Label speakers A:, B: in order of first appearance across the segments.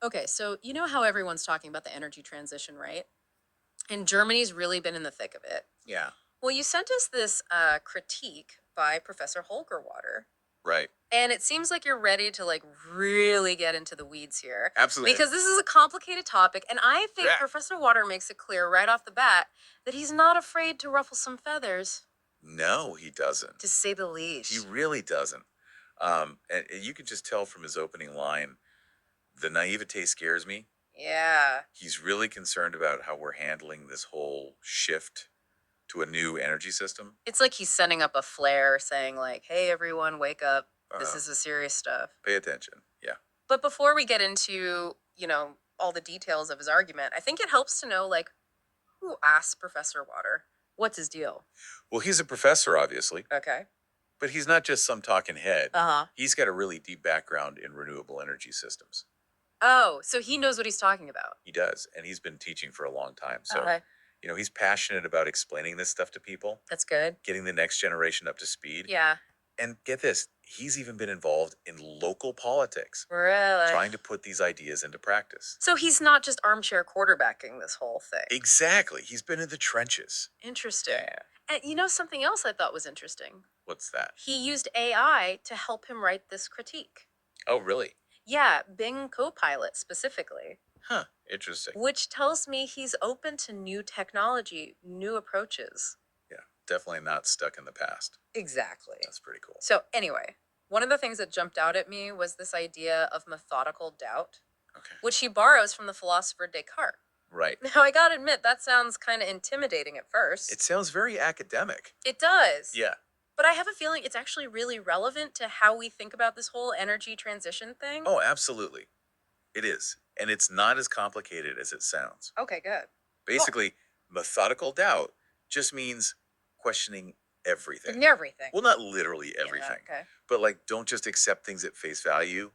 A: Okay, so you know how everyone's talking about the energy transition, right? And Germany's really been in the thick of it.
B: Yeah,
A: Well, you sent us this critique by Professor Holgerwater,
B: right.
A: and it seems like you're ready to like really get into the weeds here
B: Absolutely.
A: because this is a complicated topic, and I think
B: Yeah.
A: Professor Water makes it clear right off the bat that he's not afraid to ruffle some feathers,
B: No, he doesn't.
A: to say the
B: He
A: least.
B: really doesn't. And you can just tell from his opening line, the naivete scares me.
A: Yeah.
B: He's really concerned about how we're handling this whole shift to a new energy system.
A: It's like he's sending up a flare saying like, "Hey everyone, wake up. This
B: Uh,
A: is the serious stuff."
B: Pay attention. Yeah.
A: But before we get into, all the details of his argument, I think it helps to know like who asked Professor Water. What's his deal?
B: Well, he's a professor, obviously,
A: Okay.
B: but he's not just some talking head.
A: Uh-huh.
B: He's got a really deep background in renewable energy systems.
A: Oh, so he knows what he's talking about.
B: He does, and he's been teaching for a long time. So,
A: Okay.
B: he's passionate about explaining this stuff to people,
A: That's good.
B: getting the next generation up to speed.
A: Yeah.
B: And get this, he's even been involved in local politics,
A: Really?
B: trying to put these ideas into practice.
A: So he's not just armchair quarterbacking this whole thing.
B: Exactly. He's been in the trenches.
A: Interesting.
B: Yeah.
A: And you know something else I thought was interesting?
B: What's that?
A: He used AI to help him write this critique.
B: Oh, really?
A: Yeah, Bing Copilot specifically.
B: Huh. Interesting.
A: Which tells me he's open to new technology, new approaches.
B: Yeah. Definitely not stuck in the past.
A: Exactly.
B: That's pretty cool.
A: So, anyway, one of the things that jumped out at me was this idea of methodical doubt,
B: Okay.
A: which he borrows from the philosopher Descartes.
B: Right.
A: Now, I gotta admit, that sounds kind of intimidating at first.
B: It sounds very academic.
A: It does.
B: Yeah.
A: But I have a feeling it's actually really relevant to how we think about this whole energy transition thing.
B: Oh, absolutely. It is. And it's not as complicated as it sounds.
A: Okay, good.
B: Basically, methodical doubt just means questioning everything.
A: Everything.
B: Well, not literally
A: Yeah,
B: everything,
A: okay.
B: but like don't just accept things at face value,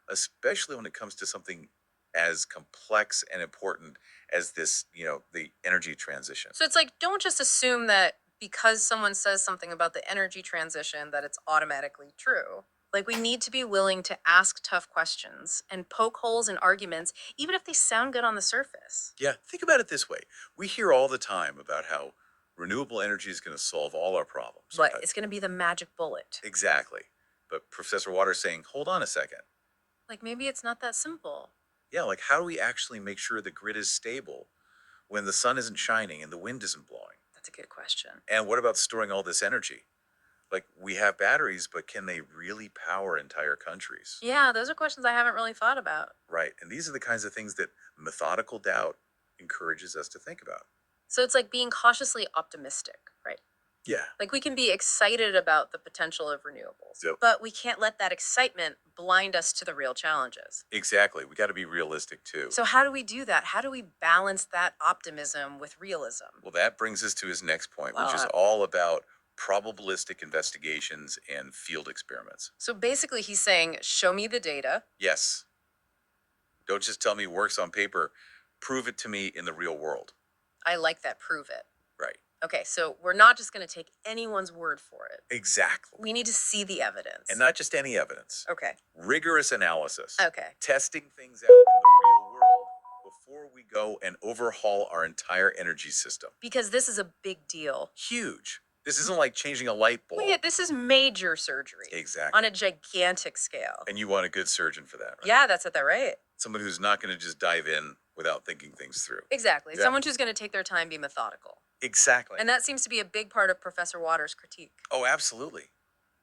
B: especially when it comes to something as complex and important as this, the energy transition.
A: So it's like, don't just assume that because someone says something about the energy transition that it's automatically true. Like, we need to be willing to ask tough questions and poke holes in arguments, even if they sound good on the surface.
B: Yeah, think about it this way. We hear all the time about how renewable energy is going to solve all our problems.
A: But it's going to be the magic bullet.
B: Exactly. But Professor Waters saying, hold on a second.
A: Like, maybe it's not that simple.
B: Yeah, like how do we actually make sure the grid is stable when the sun isn't shining and the wind isn't blowing?
A: That's a good question.
B: And what about storing all this energy? Like we have batteries, but can they really power entire countries?
A: Yeah, those are questions I haven't really thought about.
B: Right. And these are the kinds of things that methodical doubt encourages us to think about.
A: So it's like being cautiously optimistic, right?
B: Yeah.
A: Like, we can be excited about the potential of renewables,
B: Yep.
A: but we can't let that excitement blind us to the real challenges.
B: Exactly. We got to be realistic too.
A: So, how do we do that? How do we balance that optimism with realism?
B: Well, that brings us to his next point, which
A: Well,
B: is all about probabilistic investigations and field experiments.
A: So, basically, he's saying, show me the data.
B: Yes. Don't just tell me works on paper. Prove it to me in the real world.
A: I like that, prove it.
B: Right.
A: Okay, so we're not just going to take anyone's word for it.
B: Exactly.
A: We need to see the evidence.
B: And not just any evidence.
A: Okay.
B: Rigorous analysis.
A: Okay.
B: Testing things out in the real world before we go and overhaul our entire energy system.
A: Because this is a big deal.
B: Huge. This isn't like changing a light bulb.
A: Well, yeah, this is major surgery.
B: Exactly.
A: On a gigantic scale.
B: And you want a good surgeon for that, right?
A: Yeah, that's at the right.
B: Someone who's not going to just dive in without thinking things through.
A: Exactly.
B: Yeah.
A: Someone who's going to take their time, be methodical.
B: Exactly.
A: And that seems to be a big part of Professor Waters' critique.
B: Oh, absolutely.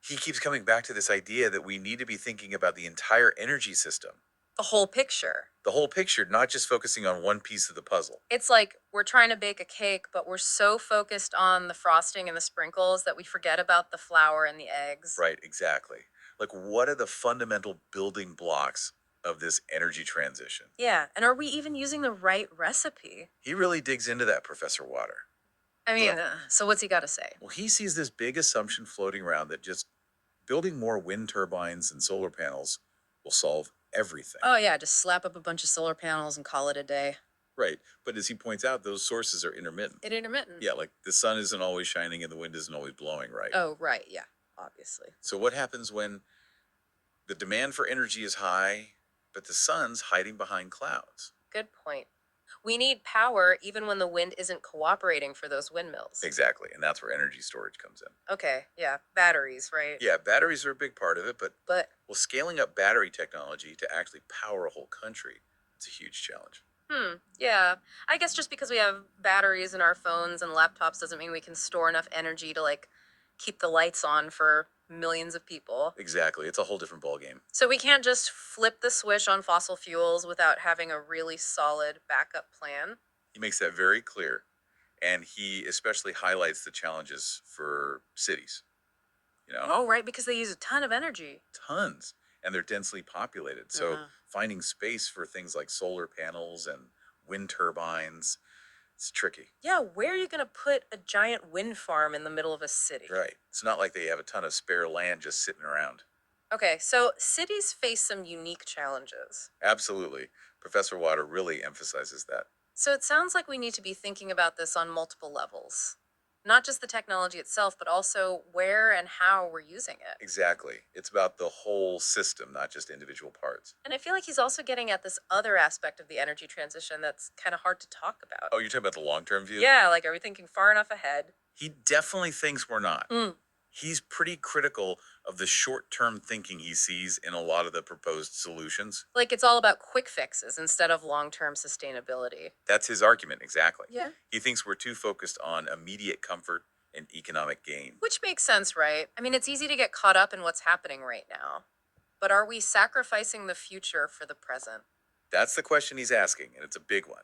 B: He keeps coming back to this idea that we need to be thinking about the entire energy system.
A: The whole picture.
B: The whole picture, not just focusing on one piece of the puzzle.
A: It's like we're trying to bake a cake, but we're so focused on the frosting and the sprinkles that we forget about the flour and the eggs.
B: Right, exactly. Like, what are the fundamental building blocks of this energy transition?
A: Yeah, and are we even using the right recipe?
B: He really digs into that, Professor Water.
A: I mean, so what's he got to say?
B: Well, he sees this big assumption floating around that just building more wind turbines and solar panels will solve everything.
A: Oh, yeah, just slap up a bunch of solar panels and call it a day.
B: Right. But as he points out, those sources are intermittent.
A: Intermittent.
B: Yeah, like the sun isn't always shining and the wind isn't always blowing, right?
A: Oh, right, yeah, obviously.
B: So what happens when the demand for energy is high but the sun's hiding behind clouds.
A: Good point. We need power even when the wind isn't cooperating for those windmills.
B: Exactly. And that's where energy storage comes in.
A: Okay, yeah, batteries, right?
B: Yeah, batteries are a big part of it, but
A: But,
B: well, scaling up battery technology to actually power a whole country, it's a huge challenge.
A: yeah. I guess just because we have batteries in our phones and laptops doesn't mean we can store enough energy to like keep the lights on for millions of people.
B: Exactly. It's a whole different ballgame.
A: So we can't just flip the switch on fossil fuels without having a really solid backup plan.
B: He makes that very clear. And he especially highlights the challenges for cities, you know,
A: Oh, right, because they use a ton of energy.
B: tons. And they're densely populated. So
A: Uh-huh.
B: finding space for things like solar panels and wind turbines, it's tricky.
A: Yeah, where are you going to put a giant wind farm in the middle of a city?
B: Right. It's not like they have a ton of spare land just sitting around.
A: Okay, so cities face some unique challenges.
B: Absolutely. Professor Water really emphasizes that.
A: So it sounds like we need to be thinking about this on multiple levels. Not just the technology itself, but also where and how we're using it.
B: Exactly. It's about the whole system, not just individual parts.
A: And I feel like he's also getting at this other aspect of the energy transition that's kind of hard to talk about.
B: Oh, you're talking about the long term view?
A: Yeah, like are we thinking far enough ahead?
B: He definitely thinks we're not.
A: Mm.
B: He's pretty critical of the short term thinking he sees in a lot of the proposed solutions.
A: Like it's all about quick fixes instead of long term sustainability.
B: That's his argument, exactly.
A: Yeah.
B: He thinks we're too focused on immediate comfort and economic gain.
A: Which makes sense, right? I mean, it's easy to get caught up in what's happening right now. But are we sacrificing the future for the present?
B: That's the question he's asking, and it's a big one.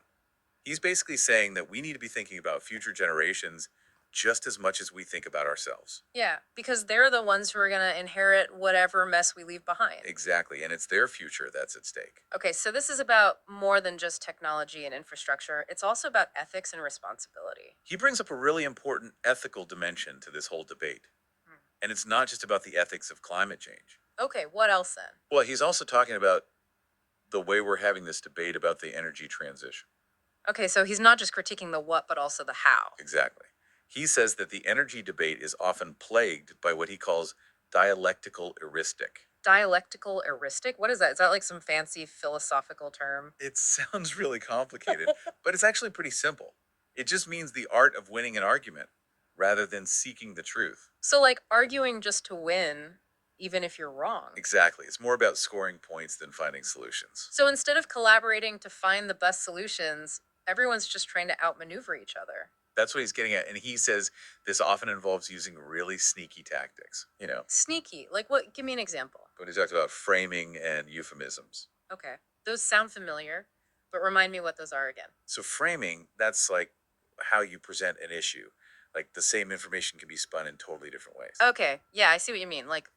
B: He's basically saying that we need to be thinking about future generations just as much as we think about ourselves.
A: Yeah, because they're the ones who are going to inherit whatever mess we leave behind.
B: Exactly, and it's their future that's at stake.
A: Okay, so this is about more than just technology and infrastructure. It's also about ethics and responsibility.
B: He brings up a really important ethical dimension to this whole debate.
A: Hmm.
B: And it's not just about the ethics of climate change.
A: Okay, what else then?
B: Well, he's also talking about the way we're having this debate about the energy transition.
A: Okay, so he's not just critiquing the what, but also the how.
B: Exactly. He says that the energy debate is often plagued by what he calls dialectical heuristic.
A: Dialectical heuristic? What is that? Is that like some fancy philosophical term?
B: It sounds really complicated, but it's actually pretty simple. It just means the art of winning an argument rather than seeking the truth.
A: So, like arguing just to win, even if you're wrong.
B: Exactly. It's more about scoring points than finding solutions.
A: So, instead of collaborating to find the best solutions, everyone's just trying to outmaneuver each other.
B: That's what he's getting at. And he says this often involves using really sneaky tactics,
A: Sneaky. Like what? Give me an example.
B: when he talks about framing and euphemisms.
A: Okay. Those sound familiar, but remind me what those are again.
B: So framing, that's like how you present an issue. Like the same information can be spun in totally different ways.
A: Okay. Yeah, I see what you mean. Like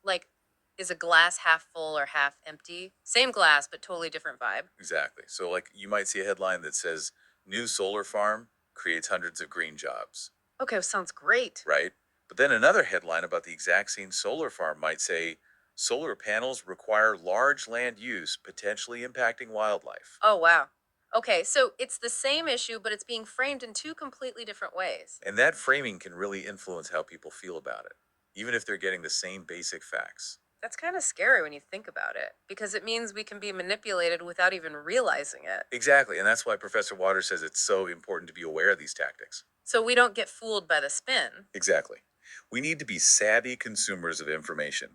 A: is a glass half full or half empty? Same glass, but totally different vibe.
B: Exactly. So like you might see a headline that says new solar farm creates hundreds of green jobs,
A: Okay, sounds great.
B: right? But then another headline about the exact same solar farm might say solar panels require large land use, potentially impacting wildlife.
A: Oh, wow. Okay, so it's the same issue, but it's being framed in two completely different ways.
B: And that framing can really influence how people feel about it, even if they're getting the same basic facts.
A: That's kind of scary when you think about it, because it means we can be manipulated without even realizing it.
B: Exactly. And that's why Professor Waters says it's so important to be aware of these tactics.
A: So we don't get fooled by the spin.
B: Exactly. We need to be savvy consumers of information,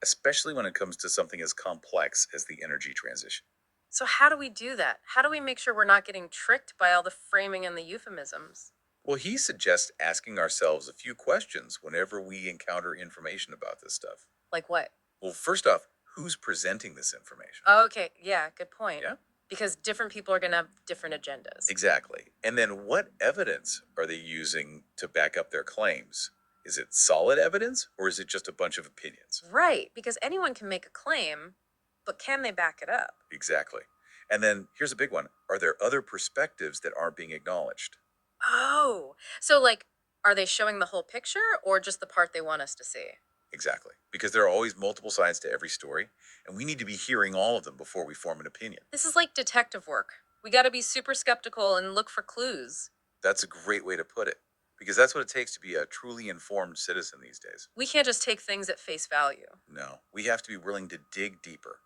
B: especially when it comes to something as complex as the energy transition.
A: So, how do we do that? How do we make sure we're not getting tricked by all the framing and the euphemisms?
B: Well, he suggests asking ourselves a few questions whenever we encounter information about this stuff.
A: Like what?
B: Well, first off, who's presenting this information?
A: Okay, yeah, good point.
B: Yeah.
A: Because different people are going to have different agendas.
B: Exactly. And then what evidence are they using to back up their claims? Is it solid evidence or is it just a bunch of opinions?
A: Right, because anyone can make a claim, but can they back it up?
B: Exactly. And then here's a big one. Are there other perspectives that aren't being acknowledged?
A: Oh, so like, are they showing the whole picture or just the part they want us to see?
B: Exactly. Because there are always multiple sides to every story, and we need to be hearing all of them before we form an opinion.
A: This is like detective work. We got to be super skeptical and look for clues.
B: That's a great way to put it, because that's what it takes to be a truly informed citizen these days.
A: We can't just take things at face value.
B: No, we have to be willing to dig deeper.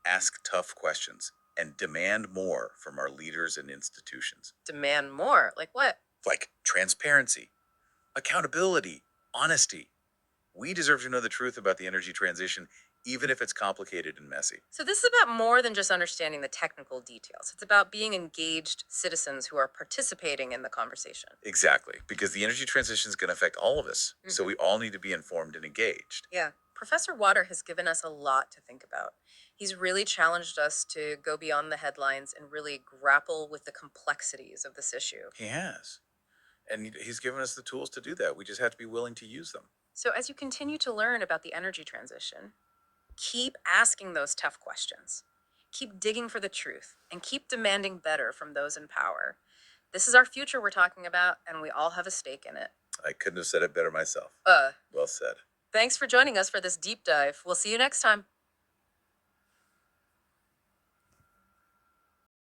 B: ask tough questions, and demand more from our leaders and institutions,
A: Demand more. Like what?
B: like transparency, accountability, honesty. We deserve to know the truth about the energy transition, even if it's complicated and messy.
A: So, this is about more than just understanding the technical details. It's about being engaged citizens who are participating in the conversation.
B: Exactly, because the energy transition is going to affect all of us. So we all need to be informed and engaged.
A: Yeah. Professor Water has given us a lot to think about. He's really challenged us to go beyond the headlines and really grapple with the complexities of this issue.
B: He has. And he's given us the tools to do that. We just have to be willing to use them.
A: So, as you continue to learn about the energy transition, keep asking those tough questions. Keep digging for the truth and keep demanding better from those in power. This is our future we're talking about, and we all have a stake in it.
B: I couldn't have said it better myself.
A: Uh,
B: Well said.
A: Thanks for joining us for this deep dive. We'll see you next time.